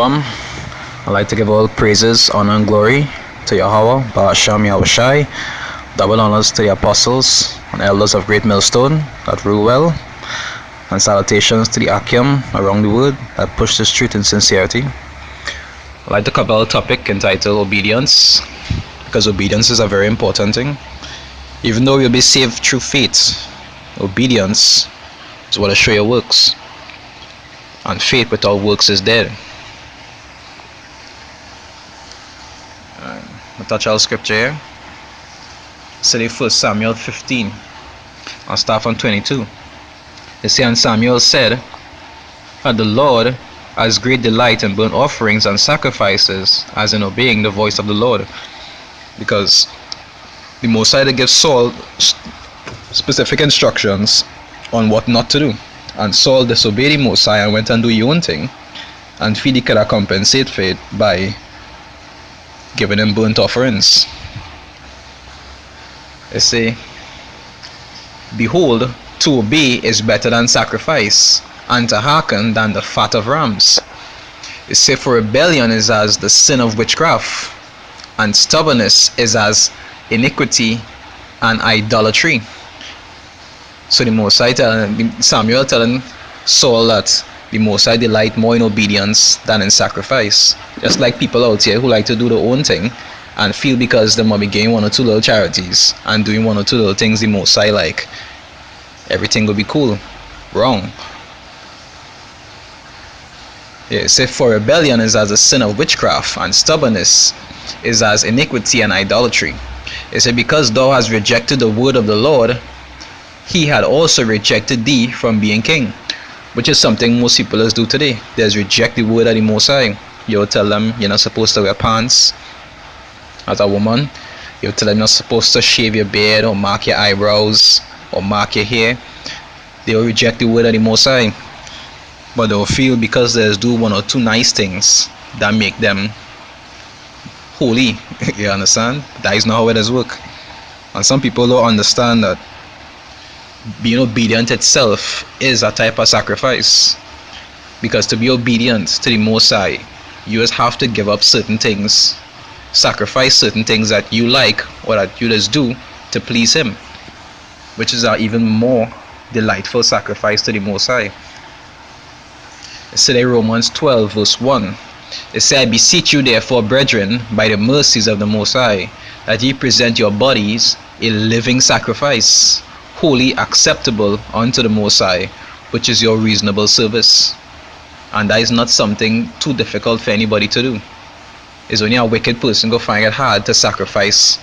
I'd like to give all praises, honor, and glory to Yahweh, Ba'asham Yahushai, double honors to the apostles and elders of Great Millstone that rule well, and salutations to the Akim around the world that push this truth in sincerity. I'd like to cover a topic entitled obedience, because obedience is a very important thing. Even though you'll be saved through faith, obedience is what will show your works, and faith without works is dead. I'll touch our scripture here. Say 1 Samuel 15. I'll start from 22. It says, and Samuel said that the Lord has great delight in burnt offerings and sacrifices as in obeying the voice of the Lord. Because the Most High gives Saul specific instructions on what not to do. And Saul disobeyed the Most High and went and do his own thing. And Philip could compensate for it by giving him burnt offerings. They say, behold, to obey is better than sacrifice, and to hearken than the fat of rams. It say, for rebellion is as the sin of witchcraft, and stubbornness is as iniquity and idolatry. So the Most High Samuel telling Saul that the Most High delight more in obedience than in sacrifice. Just like people out here who like to do their own thing and feel because they might be getting one or two little charities and doing one or two little things the Most High like, everything will be cool. Wrong. Yeah, say for rebellion is as a sin of witchcraft, and stubbornness is as iniquity and idolatry. It said, because thou hast rejected the word of the Lord, he had also rejected thee from being king. Which is something most people do today. They just reject the word of the Most High. You'll tell them you're not supposed to wear pants as a woman. You'll tell them you're not supposed to shave your beard or mark your eyebrows or mark your hair. They'll reject the word of the Most High. But they'll feel because they do one or two nice things that make them holy. You understand? That is not how it does work. And some people don't understand that being obedient itself is a type of sacrifice. Because to be obedient to the Most High, you just have to give up certain things, sacrifice certain things that you like or that you just do to please Him, which is an even more delightful sacrifice to the Most High. It said in Romans 12 verse 1, it said, I beseech you therefore, brethren, by the mercies of the Most High, that ye present your bodies a living sacrifice, holy, acceptable unto the Most High, which is your reasonable service. And that is not something too difficult for anybody to do. It's only a wicked person who find it hard to sacrifice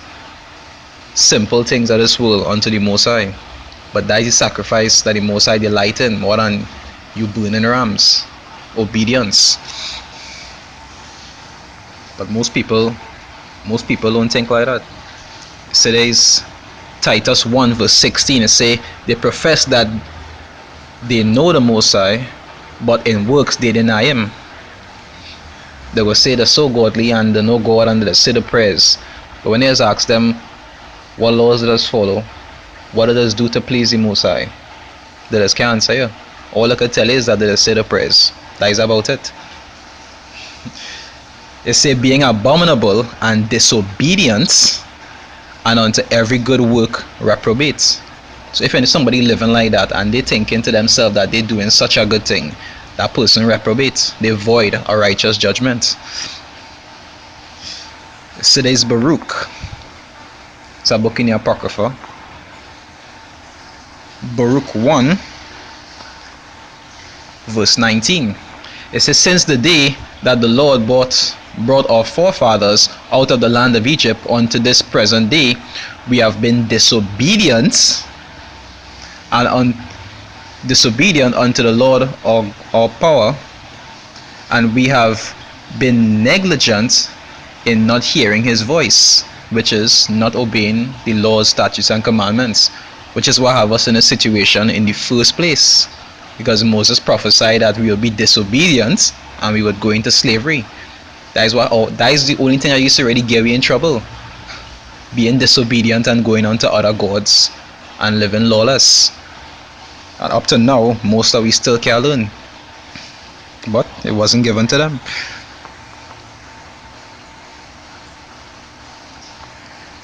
simple things of this world unto the Most High. But that is a sacrifice that the Most High delight in more than you burning rams. Obedience. But most people don't think like that. So there is Titus 1 verse 16, it say, they profess that they know the Most High, but in works they deny Him. They will say they're so godly and they know God and they say the prayers. But when they ask them, what laws do us follow? What do us do to please the Most High? They just can't answer you. All I can tell you is that they just say the prayers. That is about it. They say being abominable and disobedient, and unto every good work reprobates. So if somebody living like that and they thinking to themselves that they're doing such a good thing, that person reprobates. They void a righteous judgment. So there's Baruch. It's a book in the Apocrypha. Baruch 1 verse 19. It says, since the day that the Lord brought our forefathers out of the land of Egypt unto this present day, we have been disobedient disobedient unto the Lord our power, and we have been negligent in not hearing His voice, which is not obeying the laws, statutes, and commandments, which is what have us in a situation in the first place, because Moses prophesied that we would be disobedient and we would go into slavery. That is the only thing that used to really get me in trouble, being disobedient and going on to other gods and living lawless. And up to now, most of we still can't learn, but it wasn't given to them.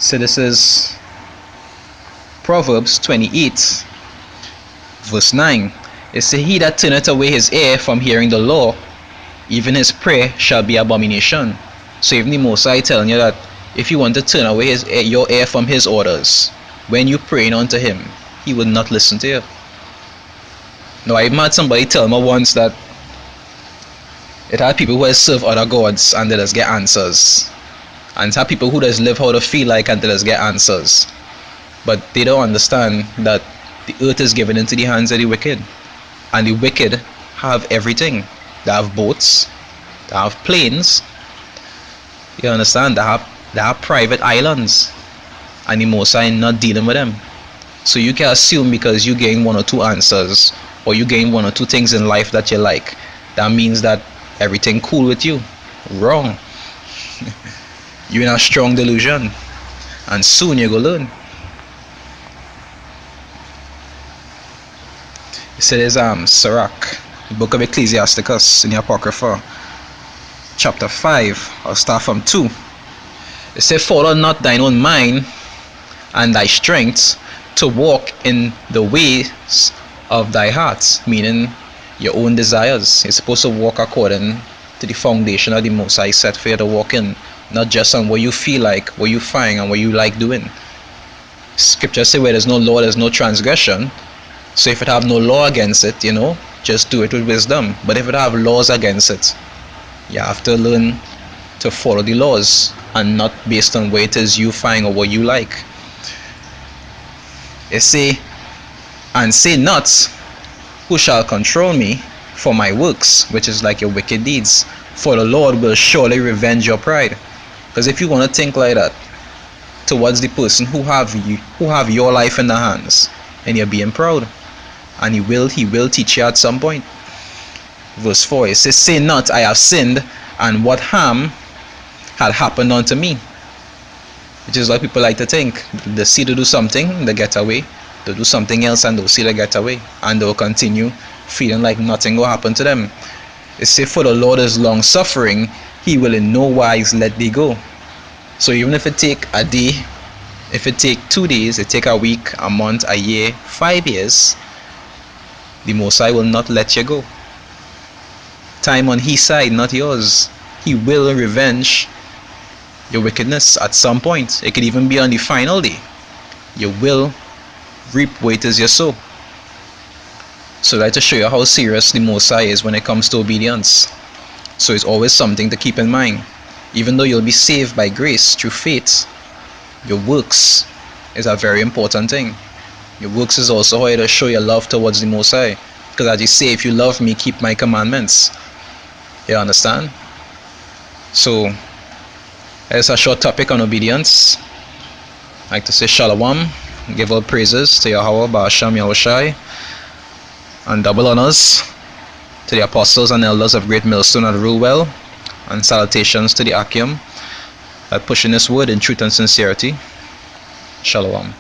So this is Proverbs 28 verse 9. It says, he that turneth away his ear from hearing the law, even his prayer shall be abomination. So even the Most High telling you that if you want to turn away your ear from his orders, when you praying unto him, he will not listen to you. Now I even had somebody tell me once that it had people who serve other gods and they just get answers. And it had people who just live how they feel like and they just get answers. But they don't understand that the earth is given into the hands of the wicked. And the wicked have everything. They have boats, they have planes, you understand, they have private islands, and the Most High not dealing with them. So you can assume because you gain one or two answers, or you gain one or two things in life that you like, that means that everything cool with you. Wrong. You're in a strong delusion, and soon you go learn. It says Sirach, the book of Ecclesiasticus in the Apocrypha, chapter 5, I'll start from 2. It says, follow not thine own mind and thy strength to walk in the ways of thy heart, meaning your own desires. You're supposed to walk according to the foundation of the Most High set for you to walk in, not just on what you feel like, what you find, and what you like doing. Scripture say where there's no law, there's no transgression. So if it have no law against it, just do it with wisdom. But if it have laws against it, you have to learn to follow the laws and not based on what it is you find or what you like. It say, and say not, who shall control me for my works, which is like your wicked deeds. For the Lord will surely revenge your pride. Because if you want to think like that towards the person who have your life in the hands, and you're being proud, and he will teach you at some point. Verse 4, it says, say not, I have sinned, and what harm had happened unto me. Which is what people like to think. They see to do something, they get away. They do something else and they'll see they get away. And they'll continue feeling like nothing will happen to them. It says, for the Lord is long suffering, he will in no wise let thee go. So even if it take a day, if it take 2 days, it take a week, a month, a year, 5 years, the Most High will not let you go. Time on his side, not yours. He will revenge your wickedness at some point. It could even be on the final day. You will reap what it is you sow. So I'd like to show you how serious the Most High is when it comes to obedience. So it's always something to keep in mind. Even though you'll be saved by grace through faith, your works is a very important thing. Your works is also how to show your love towards the Most High. Because as you say, if you love me, keep my commandments. You understand? So, it's a short topic on obedience. I like to say Shalom. Give all praises to Yahweh, Ba'asham Yahushai. And double honors to the apostles and elders of Great Millstone that rule well. And salutations to the Akim that pushing this word in truth and sincerity. Shalom.